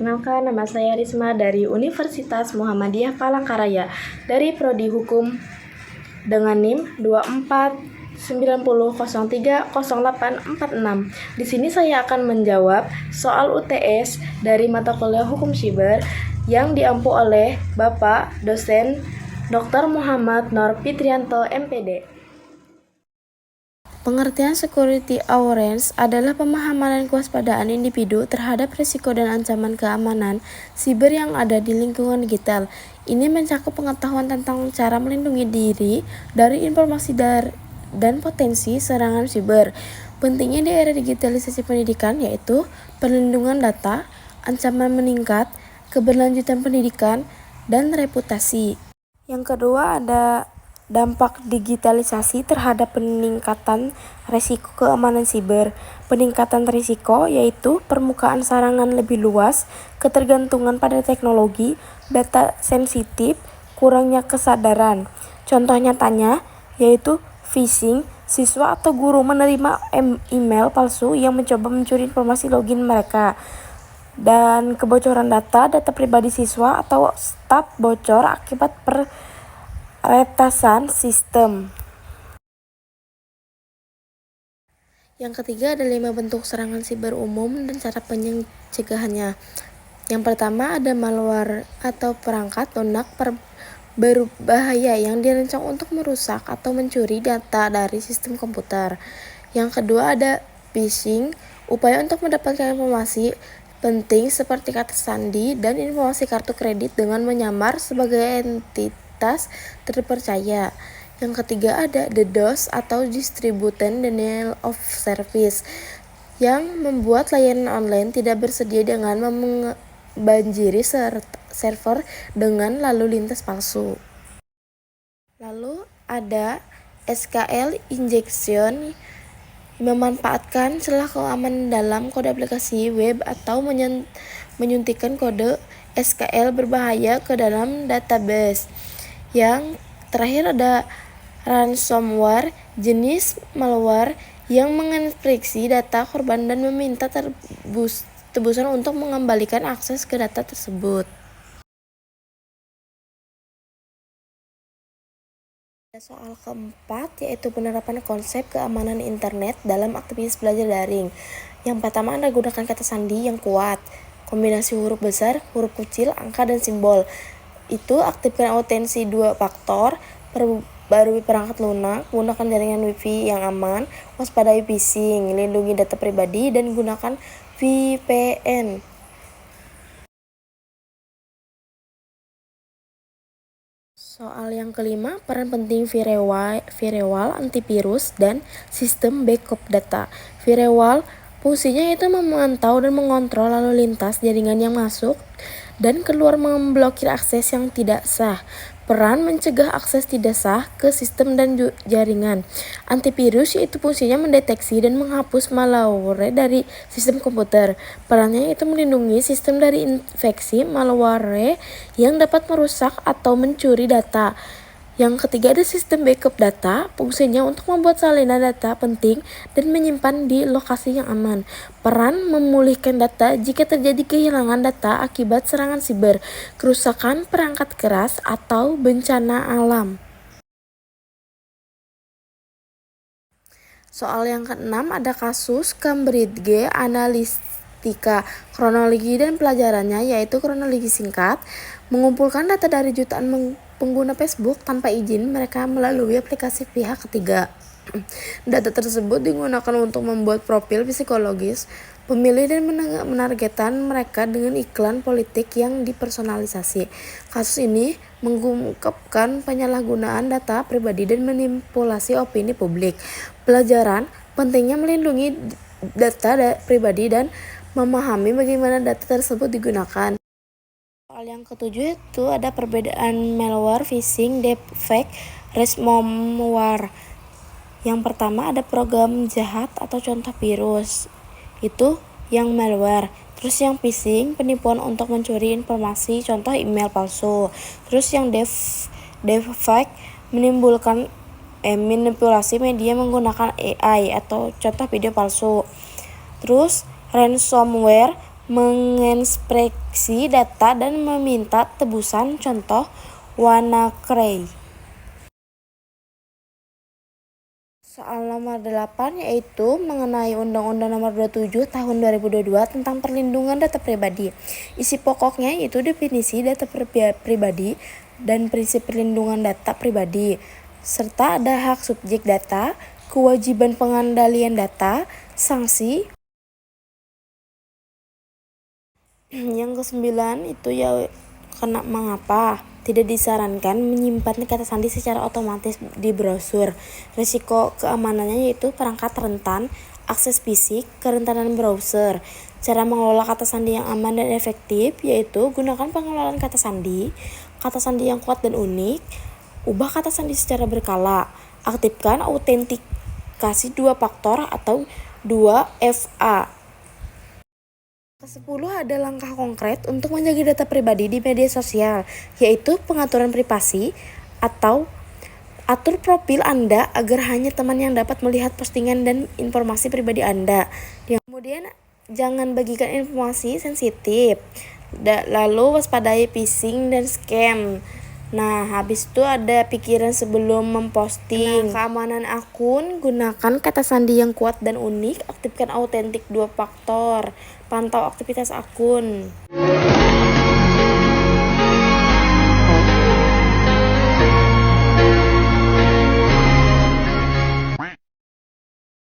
Perkenalkan, nama saya Risma dari Universitas Muhammadiyah Palangkaraya dari Prodi Hukum dengan NIM 2490030846. Di sini saya akan menjawab soal UTS dari mata kuliah Hukum Siber yang diampu oleh Bapak dosen Dr. Muhammad Nur Fitrianto, MPD. Pengertian security awareness adalah pemahaman dan kewaspadaan individu terhadap risiko dan ancaman keamanan siber yang ada di lingkungan digital. Ini mencakup pengetahuan tentang cara melindungi diri dari informasi dan potensi serangan siber. Pentingnya di era digitalisasi pendidikan yaitu perlindungan data, ancaman meningkat, keberlanjutan pendidikan, dan reputasi. Yang kedua ada dampak digitalisasi terhadap peningkatan risiko keamanan siber. Peningkatan risiko yaitu permukaan serangan lebih luas, ketergantungan pada teknologi, data sensitif, kurangnya kesadaran. Contoh nyatanya yaitu phishing, siswa atau guru menerima email palsu yang mencoba mencuri informasi login mereka. Dan kebocoran data pribadi siswa atau staf bocor akibat peretasan sistem. Yang ketiga ada 5 bentuk serangan siber umum dan cara pencegahannya. Yang pertama ada malware atau perangkat lunak berbahaya yang dirancang untuk merusak atau mencuri data dari sistem komputer. Yang kedua ada phishing, upaya untuk mendapatkan informasi penting seperti kata sandi dan informasi kartu kredit dengan menyamar sebagai entitas terpercaya. Yang ketiga ada DDoS atau Distributed Denial of Service yang membuat layanan online tidak bersedia dengan membanjiri server dengan lalu lintas palsu. Lalu ada SQL injection, memanfaatkan celah keamanan dalam kode aplikasi web atau menyuntikkan kode SQL berbahaya ke dalam database. Yang terakhir ada ransomware, jenis malware yang mengenkripsi data korban dan meminta tebusan untuk mengembalikan akses ke data tersebut. Soal keempat yaitu penerapan konsep keamanan internet dalam aktivitas belajar daring. Yang pertama Anda gunakan kata sandi yang kuat, kombinasi huruf besar, huruf kecil, angka, dan simbol. Itu aktifkan autensi 2 faktor, perbarui perangkat lunak, gunakan jaringan wifi yang aman, waspadai phishing, lindungi data pribadi, dan gunakan VPN. Soal yang kelima, peran penting firewall, antivirus, dan sistem backup data. Firewall fungsinya itu memantau dan mengontrol lalu lintas jaringan yang masuk dan keluar, memblokir akses yang tidak sah. Peran mencegah akses tidak sah ke sistem dan jaringan. Antivirus yaitu fungsinya mendeteksi dan menghapus malware dari sistem komputer. Perannya itu melindungi sistem dari infeksi malware yang dapat merusak atau mencuri data. Yang ketiga ada sistem backup data, fungsinya untuk membuat salinan data penting dan menyimpan di lokasi yang aman. Peran memulihkan data jika terjadi kehilangan data akibat serangan siber, kerusakan perangkat keras, atau bencana alam. Soal yang keenam ada kasus Cambridge Analytica. Kronologi dan pelajarannya yaitu kronologi singkat, mengumpulkan data dari jutaan pengguna Facebook tanpa izin mereka melalui aplikasi pihak ketiga. Data tersebut digunakan untuk membuat profil psikologis pemilih dan menargetkan mereka dengan iklan politik yang dipersonalisasi. Kasus ini mengungkapkan penyalahgunaan data pribadi dan manipulasi opini publik. Pelajaran pentingnya melindungi data pribadi dan memahami bagaimana data tersebut digunakan. Soal yang ketujuh itu ada perbedaan malware, phishing, deepfake, ransomware. Yang pertama ada program jahat atau contoh virus, itu yang malware. Terus yang phishing, penipuan untuk mencuri informasi, contoh email palsu. Terus yang deepfake, menimbulkan manipulasi media menggunakan AI atau contoh video palsu. Terus ransomware, menginspeksi data dan meminta tebusan contoh WannaCry. Soal nomor 8 yaitu mengenai Undang-Undang Nomor 27 Tahun 2022 tentang perlindungan data pribadi. Isi pokoknya yaitu definisi data pribadi dan prinsip perlindungan data pribadi, serta ada hak subjek data, kewajiban pengendalian data, sanksi. Yang ke-9 itu ya karena mengapa tidak disarankan menyimpan kata sandi secara otomatis di browser. Risiko keamanannya yaitu perangkat rentan, akses fisik, kerentanan browser. Cara mengelola kata sandi yang aman dan efektif yaitu gunakan pengelolaan kata sandi yang kuat dan unik, ubah kata sandi secara berkala, aktifkan autentikasi 2 faktor atau 2FA. Ke-10 ada langkah konkret untuk menjaga data pribadi di media sosial, yaitu pengaturan privasi atau atur profil Anda agar hanya teman yang dapat melihat postingan dan informasi pribadi Anda. Kemudian, jangan bagikan informasi sensitif. Lalu waspadai phishing dan scam. Nah, habis itu ada pikiran sebelum memposting. Keamanan akun, gunakan kata sandi yang kuat dan unik, aktifkan autentik 2 faktor, pantau aktivitas akun.